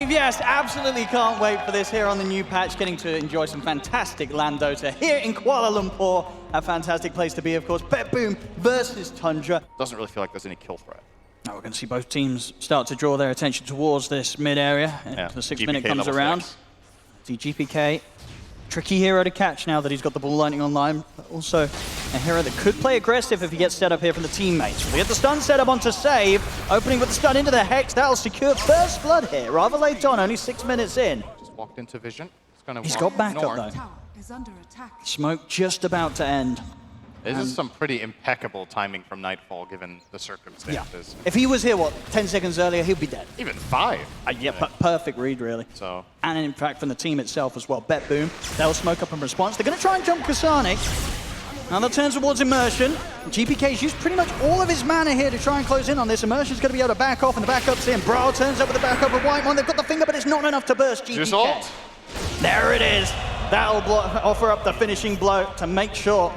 Yes, absolutely can't wait for this here on the new patch, getting to enjoy some fantastic land Dota here in Kuala Lumpur. A fantastic place to be, of course. BetBoom versus Tundra. Doesn't really feel like there's any kill threat. Now we're going to see both teams start to draw their attention towards this mid area. Yeah. The 6 GPK minute comes level around. 6. See GPK, tricky hero to catch now that he's got the ball lightning online. But also a hero that could play aggressive if he gets set up here from the teammates. We get the stun set up onto Save, opening with the stun into the Hex. That'll secure first blood here, rather late on, only 6 minutes in. Just walked into vision. He's got backup though. Smoke just about to end. This is some pretty impeccable timing from Nightfall, given the circumstances. Yeah. If he was here, what, 10 seconds earlier, he'd be dead. Even 5. Yeah, perfect read, really. So. And in fact, from the team itself as well. BetBoom, they'll smoke up in response. They're going to try and jump Kasane. Now they'll turn towards Immersion. GPK's used pretty much all of his mana here to try and close in on this. Immersion's going to be able to back off, and the backup's in. Brawl turns up with the backup of Whitemon. They've got the finger, but it's not enough to burst GPK. Just ult. There it is. That'll offer up the finishing blow to make sure.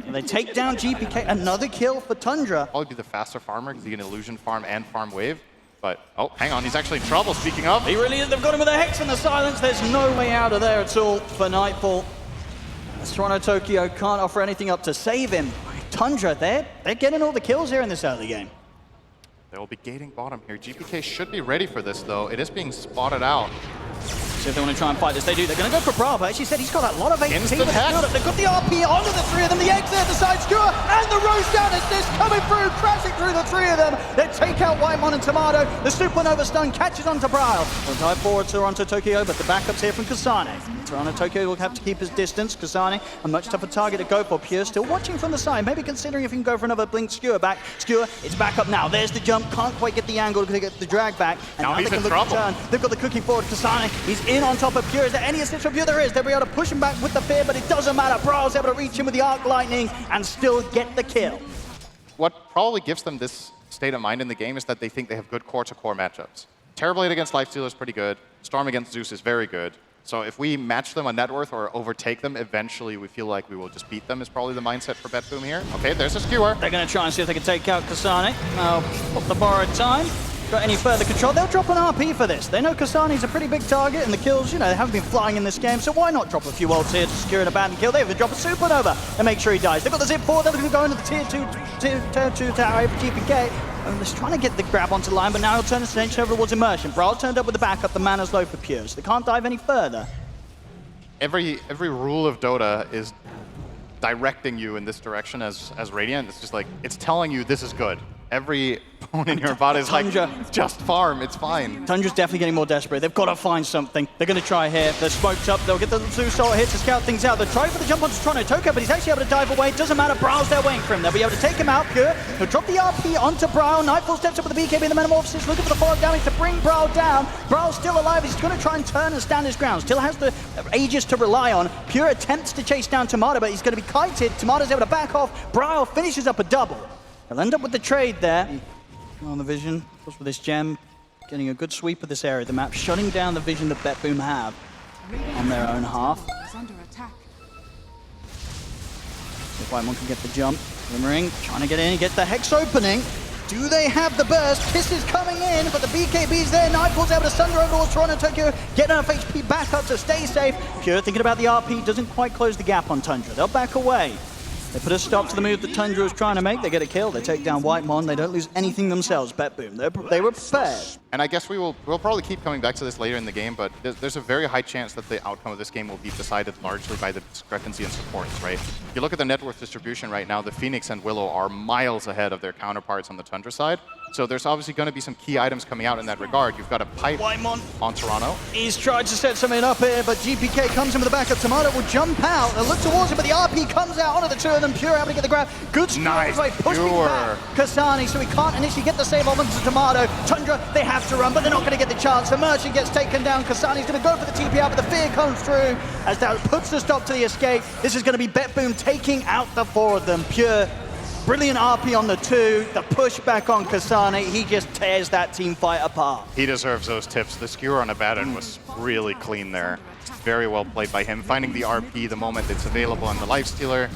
They take down GPK. Another kill for Tundra. Probably be the faster farmer because he can illusion farm and farm wave. But, oh, hang on, he's actually in trouble, speaking of. He really is. They've got him with a Hex and the silence. There's no way out of there at all for Nightfall. As Toronto Tokyo can't offer anything up to save him. Tundra, they're getting all the kills here in this early game. They will be gating bottom here. GPK should be ready for this, though. It is being spotted out. So if they want to try and fight this, they do. They're going to go for Bravo. Actually said he's got a lot of HP. Instant hack. They've got the RP onto the 3 of them, the exit, the side skewer, and the roast down assist coming through, crashing through the 3 of them. They take out Whitemon and Tomato. The supernova stun catches onto Braille. They'll dive forward to Toronto Tokyo, but the backup's here from Kasane. Toronto Tokyo will have to keep his distance. Kasane, a much tougher target to go for. Pure still watching from the side, maybe considering if he can go for another blink skewer back. Skewer, it's back up now. There's the jump, can't quite get the angle to get the drag back. And now he's they can in trouble. Turn. They've got the cookie forward. Kasane, he's in on top of Pure. Is there any assist from Pure? There is. They'll be able to push him back with the fear, but it doesn't matter. Braul's able to reach him with the arc lightning and still get the kill. What probably gives them this state of mind in the game is that they think they have good core-to-core matchups. Terrorblade against Lifestealer is pretty good. Storm against Zeus is very good. So if we match them on net worth or overtake them, eventually we feel like we will just beat them is probably the mindset for BetBoom here. Okay, there's a skewer. They're going to try and see if they can take out Kasane. Now, pop the borrowed time. Got any further control? They'll drop an RP for this. They know Kasane's a pretty big target, and the kills, you know, they haven't been flying in this game, so why not drop a few ults here to secure an abandoned kill? They even drop a supernova and make sure he dies. They've got the zip forward, they're going to go into the tier 2 tower for GPK. And they're trying to get the grab onto the line, but now he'll turn his attention over towards Immersion. Brawl turned up with the backup, the mana's low for Pure, so they can't dive any further. Every rule of Dota is directing you in this direction as Radiant. It's just like, it's telling you this is good. Every opponent in your bot is like, just farm, it's fine. Tundra's definitely getting more desperate. They've got to find something. They're going to try here. They're smoked up. They'll get the Zeus Soul hit to scout things out. They'll try for the jump onto Toronto Tokyo, but he's actually able to dive away. Doesn't matter. Brow's there waiting for him. They'll be able to take him out. Pure. He'll drop the RP onto Brow. Nightfall steps up with the BKB and the Metamorphosis, looking for the follow damage to bring Brow down. Brow's still alive. He's going to try and turn and stand his ground. Still has the Aegis to rely on. Pure attempts to chase down Tomato, but he's going to be kited. Tomato's able to back off. Brow finishes up a double. They'll end up with the trade there. On the vision, of course, with this gem, getting a good sweep of this area of the map, shutting down the vision that BetBoom have on their own half. If Whitemon can get the jump, Glimmering trying to get in, get the Hex opening. Do they have the burst? Kiss is coming in, but the BKB's there. Nightfall's able to sunder over towards Toronto Tokyo, get enough HP back up to stay safe. Pure thinking about the RP, doesn't quite close the gap on Tundra. They'll back away. They put a stop to the move that Tundra was trying to make. They get a kill. They take down Whitemon. They don't lose anything themselves. BetBoom. They were prepared. And I guess we'll probably keep coming back to this later in the game, but there's a very high chance that the outcome of this game will be decided largely by the discrepancy in supports, right? If you look at the net worth distribution right now, the Phoenix and Willow are miles ahead of their counterparts on the Tundra side. So there's obviously going to be some key items coming out in that regard. You've got a pipe Whitemon on Toronto. He's tried to set something up here, but GPK comes in with the backup. Tomato will jump out. They'll look towards him, but the RP comes out onto the 2 of them. Pure able to get the grab. Good nice. Right, pushing back Kasane, so he can't initially get the save off onto Tomato. Tundra, they have to run, but they're not going to get the chance. The Merchant gets taken down. Kasane's going to go for the TP out, but the fear comes through as that puts the stop to the escape. This is going to be BetBoom taking out the 4 of them. Pure. Brilliant RP on the 2, the push back on Kasane, he just tears that team fight apart. He deserves those tips. The skewer on Abaddon was really clean there. Very well played by him, finding the RP the moment it's available on the Lifestealer.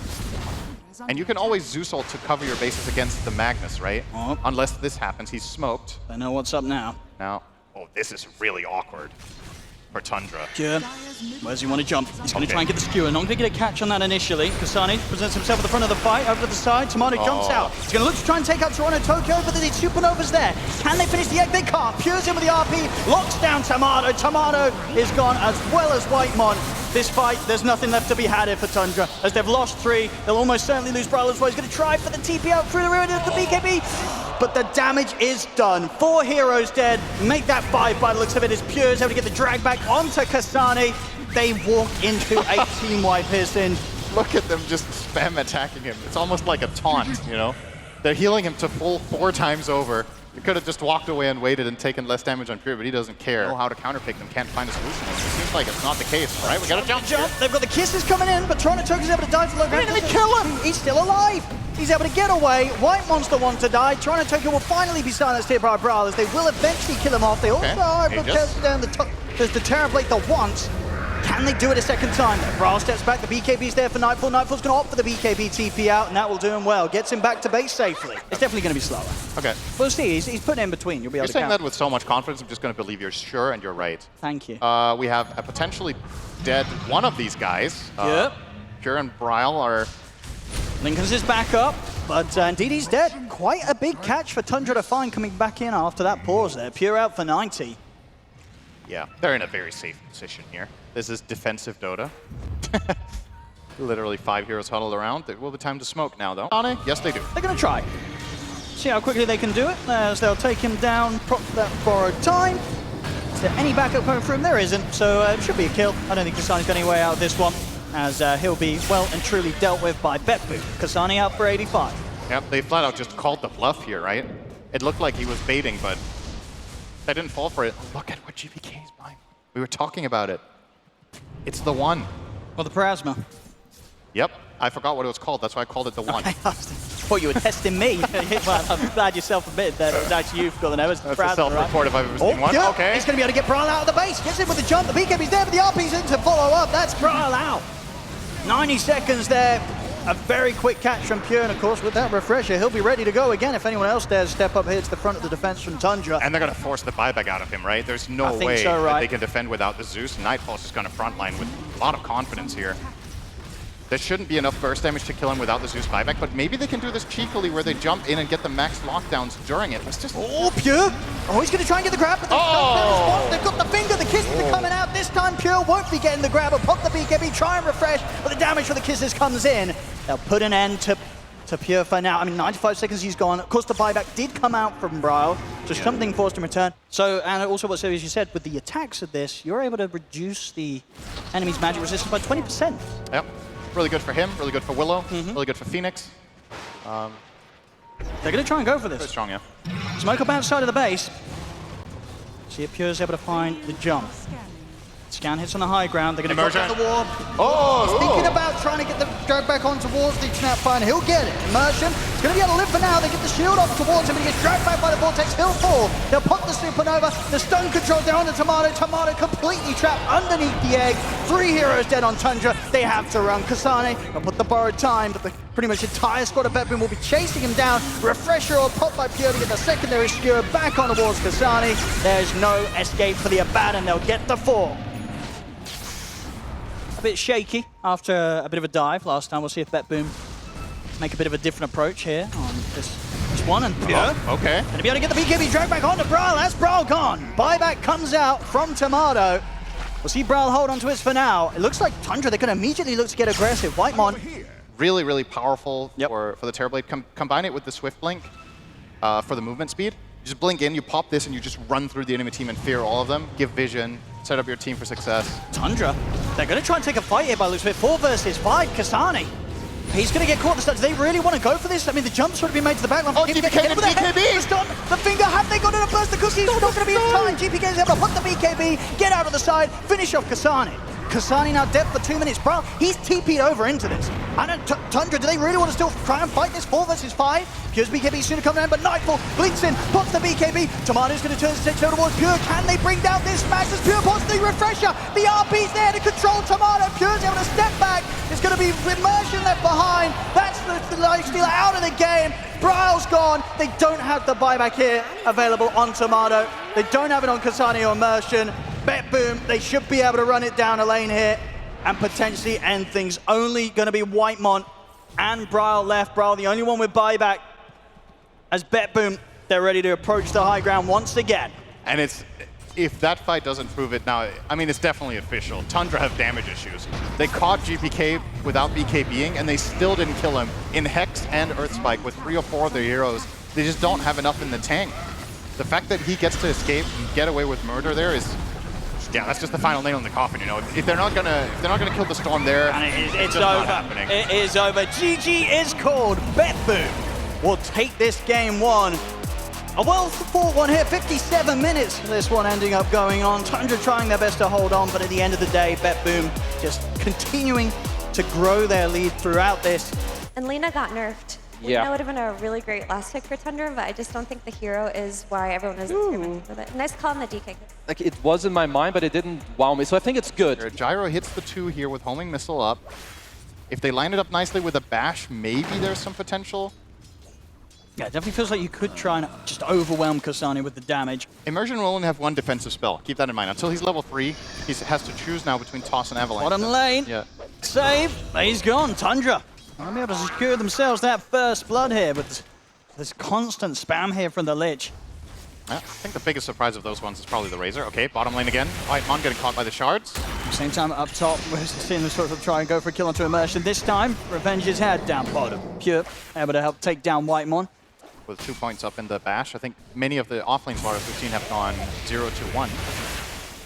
And you can always Zeus ult to cover your bases against the Magnus, right? Oh. Unless this happens, he's smoked. I know what's up now. Now, Oh, this is really awkward for Tundra. Pure, where's he want to jump? He's going to try and get the skewer. Not going to get a catch on that initially. Kasani presents himself at the front of the fight, over to the side. Tomato jumps out. He's going to look to try and take out Toronto Tokyo, but the Supernova's there. Can they finish the egg? They can't. Pure's in with the RP, locks down Tomato. Tomato is gone, as well as Whitemon. This fight, there's nothing left to be had here for Tundra. As they've lost 3, they'll almost certainly lose Brawl as well. He's going to try for the TP out through the rear end of the BKB, but the damage is done. 4 heroes dead. Make that 5 by the looks of it, as Pure's able to get the drag back onto Kasani. They walk into a team wipe here, Sin. Look at them just spam attacking him. It's almost like a taunt, you know? They're healing him to full 4 times over. He could have just walked away and waited and taken less damage on Pure, but he doesn't care. Know how to counterpick them, can't find a solution. It seems like it's not the case, right? We got to jump. They've got the kisses coming in, but Toronto Tokyo's able to dive to the low ground. They kill him. He's still alive. He's able to get away. Whitemon's the one to die. Toronto Tokyo will finally be silenced here by Brawl, as they will eventually kill him off. They also are able to cast down the top. There's the Terrorblade the once. Can they do it a second time? Brawl steps back, the BKB's there for Nightfall. Nightfall's going to opt for the BKB TP out, and that will do him well. Gets him back to base safely. It's definitely going to be slower. Okay. We'll see, he's putting in between. You'll be able to saying that with so much confidence, I'm just going to believe you're sure, and you're right. Thank you. We have a potentially dead one of these guys. Yep. Pure and Brawl are... Lincoln's is back up, but indeed he's dead. Quite a big catch for Tundra to find coming back in after that pause there. Pure out for 90. Yeah, they're in a very safe position here. This is defensive Dota. Literally 5 heroes huddled around. It will be time to smoke now, though. Yes, they do. They're going to try. See how quickly they can do it, as they'll take him down, prop that borrowed time. Is there any backup coming from him? There isn't, so it should be a kill. I don't think Kasani's got any way out of this one, as he'll be well and truly dealt with by BetBoom. Kasani out for 85. Yep, they flat out just called the bluff here, right? It looked like he was baiting, but they didn't fall for it. Look at what GPK is buying. We were talking about it. It's the one. Well, the Plasma. Yep, I forgot what it was called. That's why I called it the one. I thought you were testing me. Well, I'm glad you self-admitted that it was actually you who got the name. That's a self-report if I've ever seen one. Yeah. Okay. He's going to be able to get Brawl out of the base. Gets in with the jump. The BKB's there, but the RP's in to follow up. That's Brawl out. 90 seconds there. A very quick catch from Pure, and of course, with that refresher, he'll be ready to go again if anyone else dares step up here to the front of the defense from Tundra. And they're going to force the buyback out of him, right? There's no way that they can defend without the Zeus. Nightfall's just going to frontline with a lot of confidence here. There shouldn't be enough burst damage to kill him without the Zeus buyback, but maybe they can do this cheekily where they jump in and get the max lockdowns during it. It's just... Oh, Pure! Oh, he's going to try and get the grab, but they've got the finger, the kisses are coming out. This time, Pure won't be getting the grab, or pop the BKB, try and refresh, but the damage for the kisses comes in. They'll put an end to Pure for now. I mean, 95 seconds he's gone. Of course, the buyback did come out from Brawl, just something forced him return. So, and also what Sirius, you said, with the attacks of this, you're able to reduce the enemy's magic resistance by 20%. Yep. Really good for him, really good for Willow, really good for Phoenix. They're going to try and go for this. Very strong, yeah. Smoke up outside of the base. See if Pure's able to find the jump. Scan hits on the high ground. They're going to go down the wall. Thinking about trying to get the drag back on towards the Snapfire, and he'll get it. Immersion. He's going to be able to live for now. They get the shield off towards him, and he gets dragged back by the Vortex. He'll fall. They'll pop the Supernova. The stun control down to Tomato. Tomato completely trapped underneath the egg. 3 heroes dead on Tundra. They have to run. Kasane will put the borrowed time, but pretty much the entire squad of BetBoom will be chasing him down. Refresher or pop by Pure to get the secondary skewer back on towards Kasane. There's no escape for the Abaddon. They'll get the 4. A bit shaky after a bit of a dive last time. We'll see if BetBoom make a bit of a different approach here on this one. And Pure. Okay. And to be able to get the BKB drag back onto Brawl. That's Brawl gone. Buyback comes out from Tomato. We'll see Brawl hold onto it for now. It looks like Tundra, they can immediately look to get aggressive. Whitemon. Really, really powerful for the Terrorblade. Combine it with the Swift Blink for the movement speed. You just blink in, you pop this, and you just run through the enemy team and fear all of them. Give vision, set up your team for success. Tundra, they're going to try and take a fight here by looks of it. 4 versus 5, Kasani. He's going to get caught at the start. Do they really want to go for this? I mean, the jump's sort of been made to the back line. Oh, GPK, the BKB! The finger, have they got it a burst? Because he's not going to be in time. GPK is able to put the BKB, get out of the side, finish off Kasani. Kasani now dead for 2 minutes. Brawl, he's TP'd over into this. Tundra, do they really want to still try and fight this 4 versus 5? Pure's BKB soon to come down, but Nightfall blinks in, pops the BKB. Tomato's going to turn his attention towards Pure. Can they bring down this max as Pure pops the refresher? The RP's there to control Tomato. Pure's able to step back. It's going to be Immersion left behind. That's the lifesteal out of the game. Brawl's gone. They don't have the buyback here available on Tomato. They don't have it on Kasani or Immersion. BetBoom, they should be able to run it down a lane here and potentially end things. Only going to be Whitemon and Bryle left. Bryle, the only one with buyback. As BetBoom, they're ready to approach the high ground once again. And if that fight doesn't prove it now, I mean, it's definitely official. Tundra have damage issues. They caught GPK without BKBing, and they still didn't kill him. In Hex and Earthspike, with 3 or 4 of their heroes, they just don't have enough in the tank. The fact that he gets to escape and get away with murder there is, yeah, that's just the final nail in the coffin. You know, if they're not gonna kill the Storm there, and it's over. not happening. It is over. GG is called. BetBoom will take this game 1. A well-fought one here, 57 minutes for this one ending up going on. Tundra trying their best to hold on, but at the end of the day, BetBoom just continuing to grow their lead throughout this. And Lena got nerfed. Yeah. Lena would have been a really great last pick for Tundra, but I just don't think the hero is why everyone is experimenting with it. Nice call on the DK. Like, it was in my mind, but it didn't wow me, so I think it's good. Gyro hits the 2 here with homing missile up. If they line it up nicely with a bash, maybe there's some potential. Yeah, it definitely feels like you could try and just overwhelm Kasani with the damage. Immersion will only have 1 defensive spell. Keep that in mind. Until he's level 3, he has to choose now between Toss and Avalanche. Bottom lane. Yeah. Save. He's gone. Tundra. They'll be able to secure themselves that first blood here, but this constant spam here from the Lich. I think the biggest surprise of those ones is probably the Razor. Okay, bottom lane again. Whitemon getting caught by the shards. Same time up top, we're seeing them sort of try and go for a kill onto Immersion. This time, Revenge is had down bottom. Pure able to help take down Whitemon. With 2 points up in the bash, I think many of the offlane players we've seen have gone 0-1.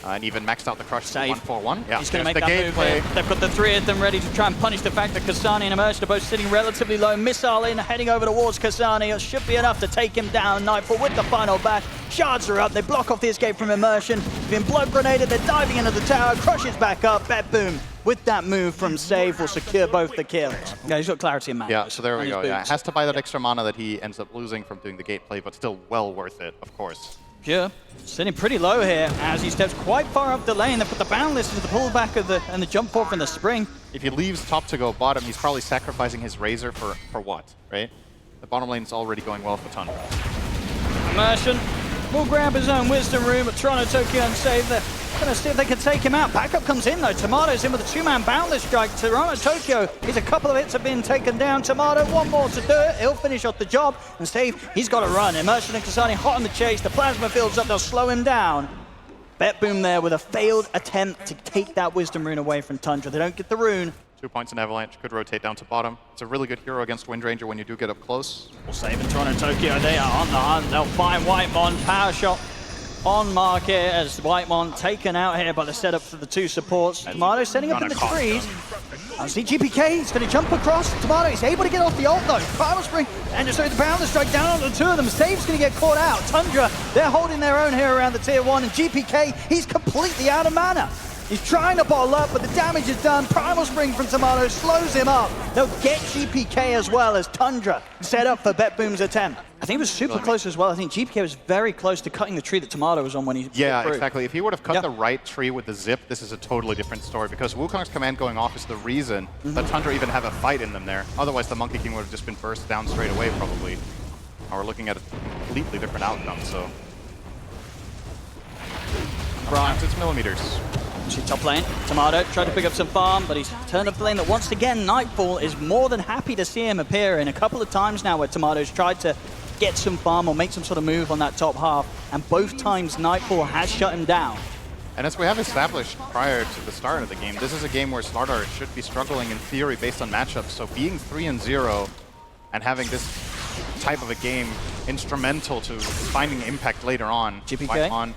And even maxed out the crush to 1-4-1. Yeah, he's going to make the that move here. They've got the 3 of them ready to try and punish the fact that Kasani and Immersion are both sitting relatively low. Missile in, heading over towards Kasani. It should be enough to take him down. Nightfall with the final bash. Shards are up. They block off the escape from Immersion. Being blood grenaded. They're diving into the tower. Crush is back up. BetBoom with that move from Save will secure both the kills. Yeah, he's got clarity in mana. Yeah, so there we go. Yeah, has to buy that extra mana that he ends up losing from doing the gate play, but still well worth it, of course. Pure sitting pretty low here as he steps quite far up the lane. They've got the boundless into the pullback of and the jump forward from the spring. If he leaves top to go bottom, he's probably sacrificing his Razor for what, right? The bottom lane's already going well for Tundra. Immersion will grab his own Wisdom Room, but Toronto Tokyo and Save. They're going to see if they can take him out. Backup comes in though. Tomato's in with a 2-man boundless strike. Toronto Tokyo, he's a couple of hits have been taken down. Tomato, 1 more to do it. He'll finish off the job. And Save, he's got to run. Immersion and Kasani hot on the chase. The plasma field's up. They'll slow him down. BetBoom there with a failed attempt to take that Wisdom Rune away from Tundra. They don't get the rune. 2 points in Avalanche, could rotate down to bottom. It's a really good hero against Windranger when you do get up close. Well, Save and Toronto Tokyo, they are on the hunt. They'll find Whitemon. Power shot on mark here as Whitemon taken out here by the setup for the 2 supports. Tomato setting up in the trees. I see GPK, he's going to jump across. Tomato, he's able to get off the ult though. Primal Spring, and sorry, the Boundless Strike down onto the 2 of them. Save's going to get caught out. Tundra, they're holding their own here around the tier 1, and GPK, he's completely out of mana. He's trying to bottle up, but the damage is done. Primal Spring from Tomato slows him up. They'll get GPK as well as Tundra set up for BetBoom's attempt. I think it was super close as well. I think GPK was very close to cutting the tree that Tomato was on when he Yeah, exactly. If he would have cut the right tree with the zip, this is a totally different story, because Wukong's command going off is the reason that Tundra even have a fight in them there. Otherwise, the Monkey King would have just been burst down straight away, probably. Or we're looking at a completely different outcome, so. Sometimes it's millimeters. Top lane, Tomato tried to pick up some farm, but he's turned up the lane that once again Nightfall is more than happy to see him appear in a couple of times now where Tomato's tried to get some farm or make some sort of move on that top half, and both times Nightfall has shut him down. And as we have established prior to the start of the game, this is a game where Slardar should be struggling in theory based on matchups, so being 3-0 and having this type of a game instrumental to finding impact later on. GPK?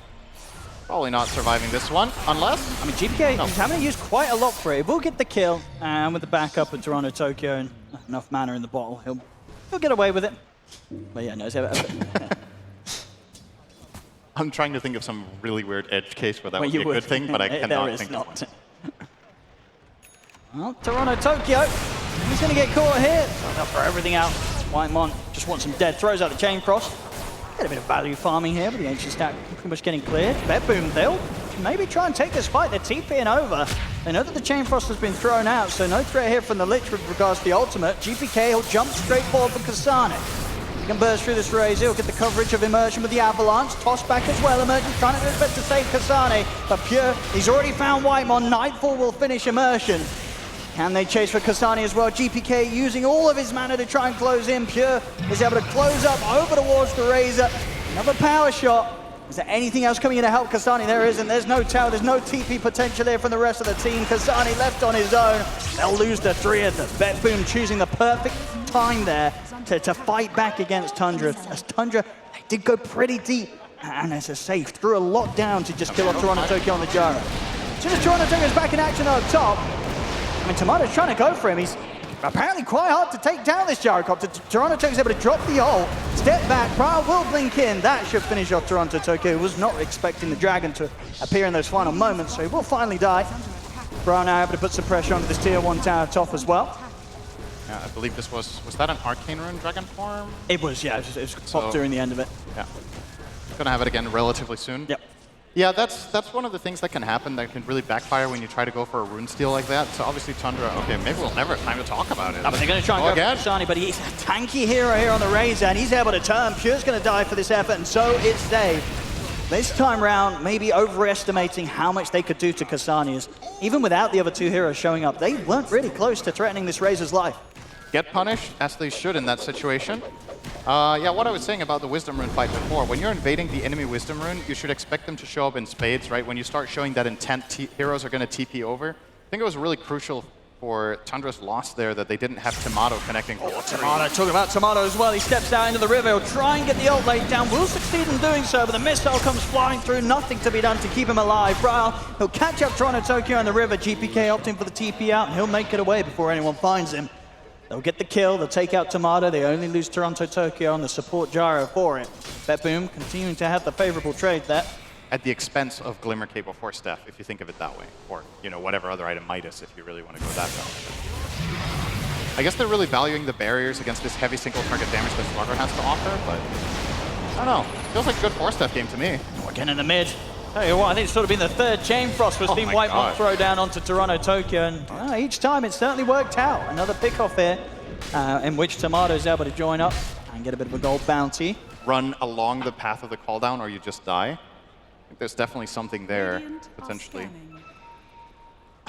Probably not surviving this one, unless... I mean, GPK, he's having to use quite a lot for it. We'll get the kill, and with the backup of Toronto Tokyo and enough mana in the bottle, he'll get away with it. But yeah, no, I'm trying to think of some really weird edge case where that would be a good thing, but I cannot think of one. Well, Toronto Tokyo, he's going to get caught here. They'll throw everything out. Whitemon just wants some dead, throws out the Chain Frost. Get a bit of value farming here, but the Ancient Stack pretty much getting cleared. BetBoom, they'll maybe try and take this fight. They're TPing over. They know that the Chain Frost has been thrown out, so no threat here from the Lich with regards to the ultimate. GPK will jump straight forward for Kasane. can burst through this Razor. He'll get the coverage of Immersion with the Avalanche. Toss back as well. Immersion trying to do his best to save Kasane. But Pure, he's already found Whitemon. Nightfall will finish Immersion. Can they chase for Kasane as well? GPK using all of his mana to try and close in. Pure is able to close up over towards the Razor. Another power shot. Is there anything else coming in to help Kasane? There isn't. There's no tower. There's no TP potential here from the rest of the team. Kasane left on his own. They'll lose the 3 of them. BetBoom choosing the perfect time there to fight back against Tundra. As Tundra, they did go pretty deep. And as a safe, threw a lot down to just kill off Toronto Tokyo on the gyro. As soon as Toronto Tokyo's back in action up top, I mean, Tomato's trying to go for him. He's apparently quite hard to take down this gyrocopter. Toronto Tokyo's able to drop the ult, step back, Prowl will blink in. That should finish off Toronto Tokyo, who was not expecting the Dragon to appear in those final moments, so he will finally die. Prowl now able to put some pressure onto this tier 1 tower top as well. Yeah, I believe this was that an Arcane Rune Dragon form? It was, yeah, it was popped during the end of it. Yeah. Gonna have it again relatively soon. Yep. Yeah, that's one of the things that can happen that can really backfire when you try to go for a rune steal like that. So obviously Tundra, okay, maybe we'll never have time to talk about it. No, but they're going to try and go for Kasane, but he's a tanky hero here on the Razor, and he's able to turn. Pure's going to die for this effort, and so it's Dave. This time round, maybe overestimating how much they could do to Kasane, is even without the other 2 heroes showing up, they weren't really close to threatening this Razor's life. Get punished, as they should in that situation. Yeah, what I was saying about the Wisdom Rune fight before, when you're invading the enemy Wisdom Rune, you should expect them to show up in spades, right? When you start showing that intent, heroes are going to TP over. I think it was really crucial for Tundra's loss there that they didn't have Tomato connecting. Oh, Tomato, talking about Tomato as well. He steps out into the river. He'll try and get the ult laid down. Will succeed in doing so, but the missile comes flying through. Nothing to be done to keep him alive. Prowl, he'll catch up Toronto Tokyo in the river. GPK opting for the TP out, and he'll make it away before anyone finds him. They'll get the kill, they'll take out Tomato, they only lose Toronto Tokyo on the support gyro for it. BetBoom continuing to have the favorable trade there. At the expense of Glimmer Cape or Force Staff, if you think of it that way. Or, you know, whatever other item Midas, if you really want to go that route. I guess they're really valuing the barriers against this heavy single target damage that Slugger has to offer, but I don't know. Feels like a good Force Staff game to me. Again in the mid. Tell you what, I think it's sort of been the 3rd Chain Frost we've seen Whitemon throw down onto Toronto Tokyo, and each time it's certainly worked out. Another pick-off here, in which Tomato's able to join up and get a bit of a gold bounty. Run along the path of the call down or you just die. I think there's definitely something there, potentially.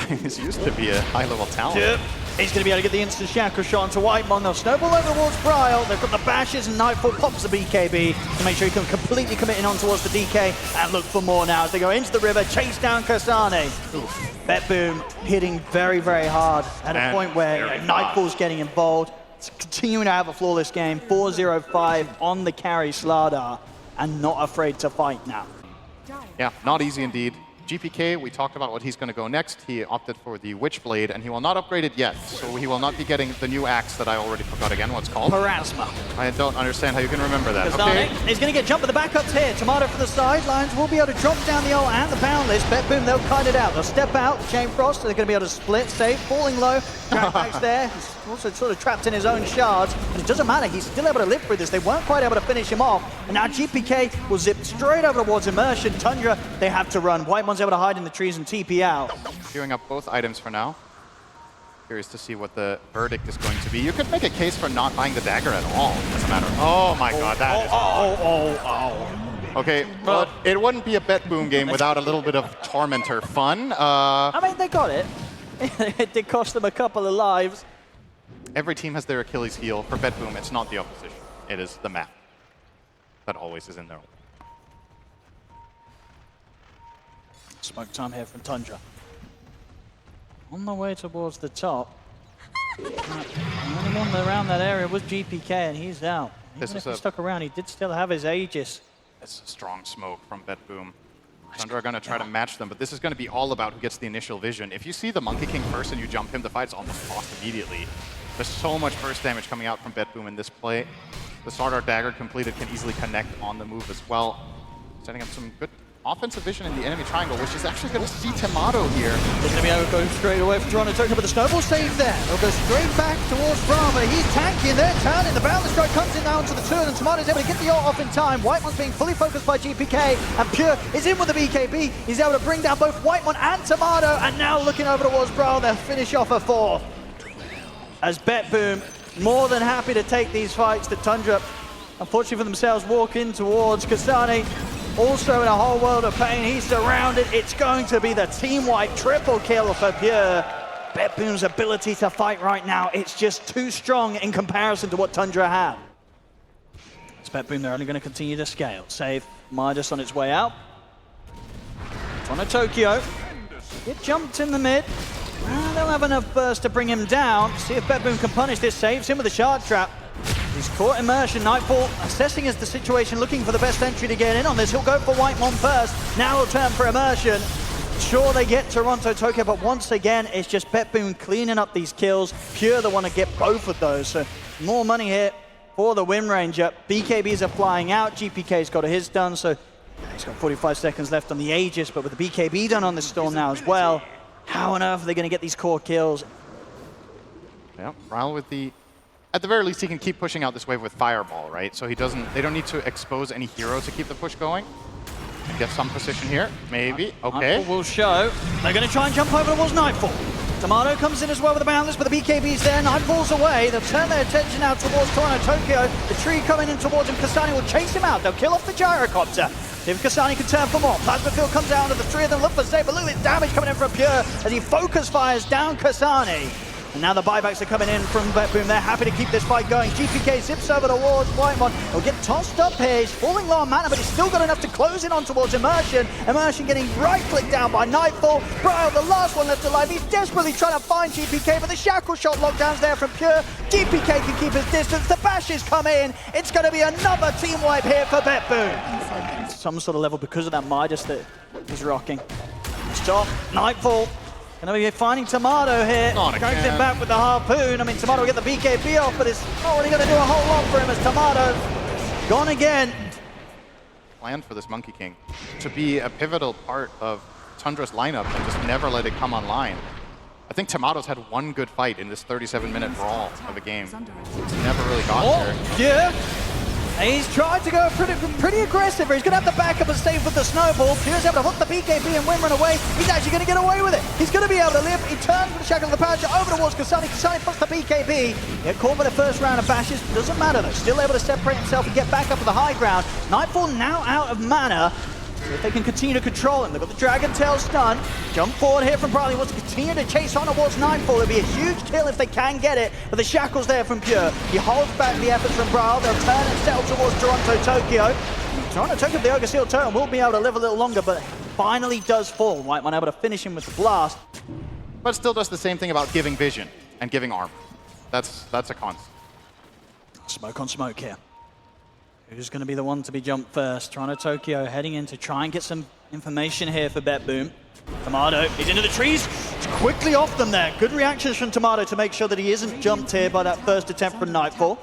This used to be a high-level talent. Yep. He's going to be able to get the instant shackle shot onto Whitemon. They'll snowball over towards Prowl. They've got the bashes, and Nightfall pops the BKB to make sure he can completely commit in on towards the DK and look for more now as they go into the river, chase down Kasane. BetBoom hitting very, very hard at a point where Nightfall's getting involved. It's continuing to have a flawless game. 4-0-5 on the carry Slardar, and not afraid to fight now. Yeah, not easy indeed. GPK, we talked about what he's going to go next. He opted for the Witchblade, and he will not upgrade it yet. So he will not be getting the new axe that I already forgot again what's called. Parasma. I don't understand how you can remember that. Okay. He's going to get jumped with the backups here. Tomato from the sidelines will be able to drop down the ult and the boundless. BetBoom, they'll kite it out. They'll step out. Chain Frost, they're going to be able to split, save, falling low. Jackpack's there. He's also sort of trapped in his own shards. And it doesn't matter. He's still able to live through this. They weren't quite able to finish him off. And now GPK will zip straight over towards Immersion. Tundra, they have to run. Whitemon's able to hide in the trees and TP out. Queuing up both items for now. Curious to see what the verdict is going to be. You could make a case for not buying the dagger at all, as a matter of... Oh my god, that is... Okay, but it wouldn't be a BetBoom game without a little bit of Tormentor fun. I mean, they got it. It did cost them a couple of lives. Every team has their Achilles heel. For BetBoom, it's not the opposition. It is the map. That always is in there. Smoke time here from Tundra. On the way towards the top. The only one around that area was GPK, and he's out. Even if he stuck around, he did still have his Aegis. It's a strong smoke from BetBoom. Tundra are going to try to match them, but this is going to be all about who gets the initial vision. If you see the Monkey King first and you jump him, the fight's almost lost immediately. There's so much burst damage coming out from BetBoom in this play. The Slardar Dagger completed can easily connect on the move as well. Setting up some good offensive vision in the enemy triangle, which is actually going to see Tomato here. He's going to be able to go straight away from Toronto Tokyo, but the snowball save there. They'll go straight back towards Brava. He's tanking, they're turning. The Boundless Strike comes in now onto the turn, and Tomato's able to get the ult off in time. Whitemon's being fully focused by GPK, and Pure is in with the BKB. He's able to bring down both Whitemon and Tomato, and now looking over towards Brava, they'll finish off a 4. As BetBoom more than happy to take these fights. The Tundra unfortunately for themselves, walk in towards Kasani. Also in a whole world of pain, he's surrounded. It's going to be the team-wide triple kill for Pure. BetBoom's ability to fight right now, it's just too strong in comparison to what Tundra have. It's BetBoom, they're only going to continue to scale. Save Midas on its way out. Toronto Tokyo, get jumped in the mid. They'll have enough burst to bring him down. See if BetBoom can punish this. Saves him with a shard trap. He's caught Immersion. Nightfall assessing as the situation, looking for the best entry to get in on this. He'll go for Whitemon first. Now he'll turn for Immersion. Sure, they get Toronto Tokyo, but once again, it's just BetBoom cleaning up these kills. Pure the one to get both of those. So more money here for the Wind Ranger. BKBs are flying out. GPK's got his done, so he's got 45 seconds left on the Aegis, but with the BKB done on the Storm now as well, how on earth are they going to get these core kills? Yeah, Ral with the... At the very least, he can keep pushing out this wave with Fireball, right? So he doesn't... They don't need to expose any hero to keep the push going. Get some position here, maybe. Okay. Nightfall will show. They're going to try and jump over towards Nightfall. Tomato comes in as well with the Boundless, but the BKB's there. Nightfall's away. They'll turn their attention now towards Toronto Tokyo. The tree coming in towards him. Kasani will chase him out. They'll kill off the Gyrocopter. See if Kasani can turn for more. Plasma Field comes down to the three of them. Look for Saber. Look at the damage coming in from Pure as he focus fires down Kasani. And now the buybacks are coming in from BetBoom. They're happy to keep this fight going. GPK zips over towards Whitemon. He'll get tossed up here. He's falling low on mana, but he's still got enough to close in on towards Immersion. Immersion getting right-clicked down by Nightfall. Bro, the last one left alive. He's desperately trying to find GPK, but the Shackle Shot lockdown's there from Pure. GPK can keep his distance. The bashes come in. It's going to be another team wipe here for BetBoom. Some sort of level because of that Midas that he's rocking. Stop. Nightfall. Going to be finding Tomato here. Drags him back with the harpoon. I mean, Tomato will get the BKB off, but it's not really going to do a whole lot for him as Tomato gone again. Plan for this Monkey King to be a pivotal part of Tundra's lineup and just never let it come online. I think Tomato's had one good fight in this 37-minute brawl of a game. It's never really gotten there. Yeah. He's tried to go pretty aggressive. He's going to have the backup and save with the snowball. Pure's able to hook the BKB and Windrun away. He's actually going to get away with it. He's going to be able to live. He turns with the Shackle of the Power Shot over towards Kasani. Kasani puts the BKB. Get caught by the first round of bashes. Doesn't matter though. Still able to separate himself and get back up to the high ground. Nightfall now out of mana. See if they can continue to control him. They've got the Dragon Tail stun. Jump forward here from Bradley. Wants to continue to chase on towards Nightfall. It'll be a huge kill if they can get it. But the Shackle's there from Pure. He holds back the efforts from Brawl. They'll turn and settle towards Toronto Tokyo. Toronto Tokyo, the Ogre Seal turn, will be able to live a little longer, but finally does fall. Whitemon able to finish him with the blast. But still does the same thing about giving vision and giving armor. That's a constant. Smoke on smoke here. Who's going to be the one to be jumped first? Toronto Tokyo heading in to try and get some information here for BetBoom. Tomato, he's into the trees. He's quickly off them there. Good reactions from Tomato to make sure that he isn't jumped here by that first attempt from Nightfall.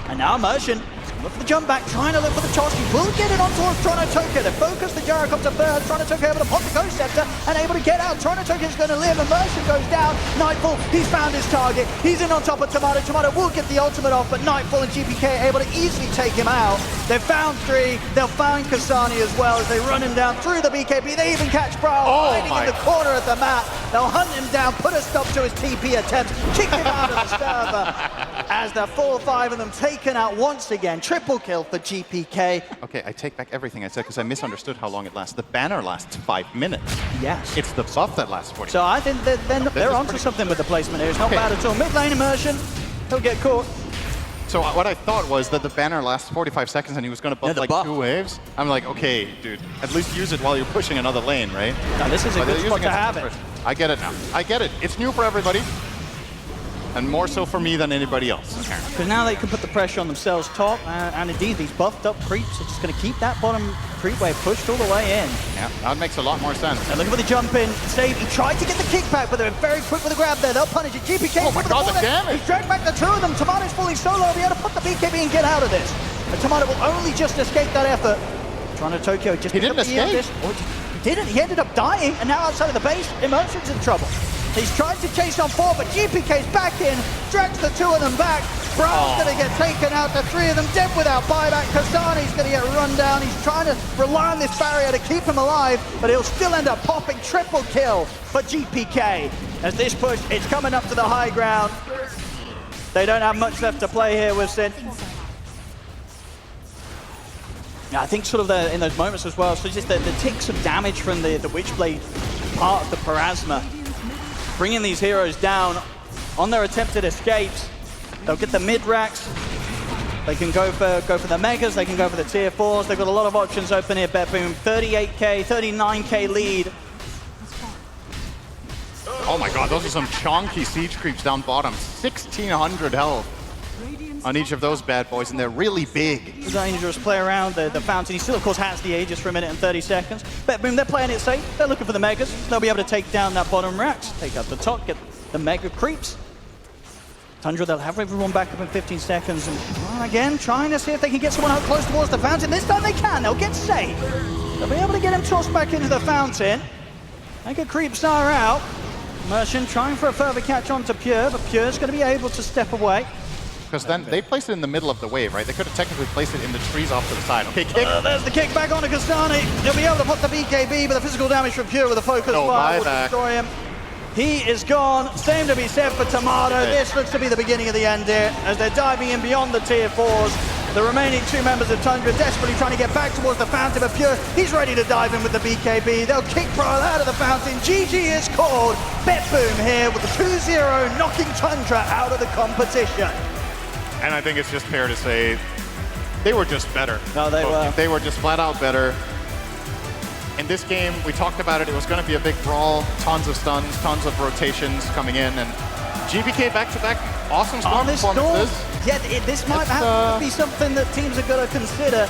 And now Immersion. Look for the jump back, trying to look for the toss. He will get it on towards Toronto Tokyo. They focus the Gyrocopter first. Toronto Tokyo able to pop the Ghost Scepter and able to get out. Toronto Tokyo's going to live. Immersion goes down. Nightfall, he's found his target. He's in on top of Tomato. Tomato will get the ultimate off, but Nightfall and GPK able to easily take him out. They've found three. They'll find Kasani as well as they run him down through the BKB. They even catch Brawl hiding in the corner of the map. They'll hunt him down, put a stop to his TP attempts, kick him out of the server as the 4-5 of them taken out once again. Triple kill for GPK. Okay, I take back everything I said because I misunderstood how long it lasts. The banner lasts 5 minutes. Yes. It's the buff that lasts 40. So I think that they're onto something with the placement here. It's not bad at all. Mid lane Immersion. He'll get caught. So what I thought was that the banner lasts 45 seconds and he was going to buff like 2 waves. I'm like, okay, dude, at least use it while you're pushing another lane, right? Now this is a good spot to have it. I get it now. I get it. It's new for everybody. And more so for me than anybody else, apparently. Because now they can put the pressure on themselves top, and indeed these buffed up creeps are just going to keep that bottom creep wave pushed all the way in. Yeah, that makes a lot more sense. And looking for the jump in, save. He tried to get the kickback, but they're very quick with the grab there. They'll punish it. GPK. Oh my god, the damage! He's dragged back the two of them. Tomato's fully solo. He'll be able to put the BKB and get out of this. And Tomato will only just escape that effort. Toronto Tokyo just... He didn't escape. He didn't. He ended up dying, and now outside of the base, Immersion's in trouble. He's trying to chase on 4, but GPK's back in, drags the 2 of them back. Braul's going to get taken out, the 3 of them dead without buyback. Kasani's going to get run down. He's trying to rely on this barrier to keep him alive, but he'll still end up popping. Triple kill for GPK. As this push, it's coming up to the high ground. They don't have much left to play here with Sin. Yeah, I think sort of in those moments as well, so just the ticks of damage from the Witchblade part of the Parasma, bringing these heroes down on their attempted escapes. They'll get the mid-racks. They can go for the Megas, they can go for the tier 4s. They've got a lot of options open here, BetBoom. 38k, 39k lead. Oh my god, those are some chonky siege creeps down bottom. 1600 health on each of those bad boys, and they're really big. Dangerous play around the Fountain. He still, of course, has the Aegis for a minute and 30 seconds. BetBoom, they're playing it safe. They're looking for the Megas. They'll be able to take down that bottom racks, take out the top, get the Mega creeps. Tundra, they'll have everyone back up in 15 seconds. And well, again, trying to see if they can get someone out close towards the Fountain. This time they can. They'll get safe. They'll be able to get him tossed back into the Fountain. Mega creeps are out. Merchant trying for a further catch onto Pure, but Pure's going to be able to step away. Because then they placed it in the middle of the wave, right? They could have technically placed it in the trees off to the side. Okay, kick. There's the kick back onto Kastani. They'll be able to put the BKB, but the physical damage from Pure with a focus fire will destroy him. He is gone. Same to be said for Tomato. This looks to be the beginning of the end here as they're diving in beyond the tier 4s. The remaining two members of Tundra desperately trying to get back towards the Fountain, but Pure, he's ready to dive in with the BKB. They'll kick Brawl out of the Fountain. GG is called. BetBoom here with the 2-0, knocking Tundra out of the competition. And I think it's just fair to say they were just better. No, they were. They were just flat out better. In this game, we talked about it. It was going to be a big brawl, tons of stuns, tons of rotations coming in, and GBK back-to-back awesome storm performances. Yeah, this might have to be something that teams are going to consider.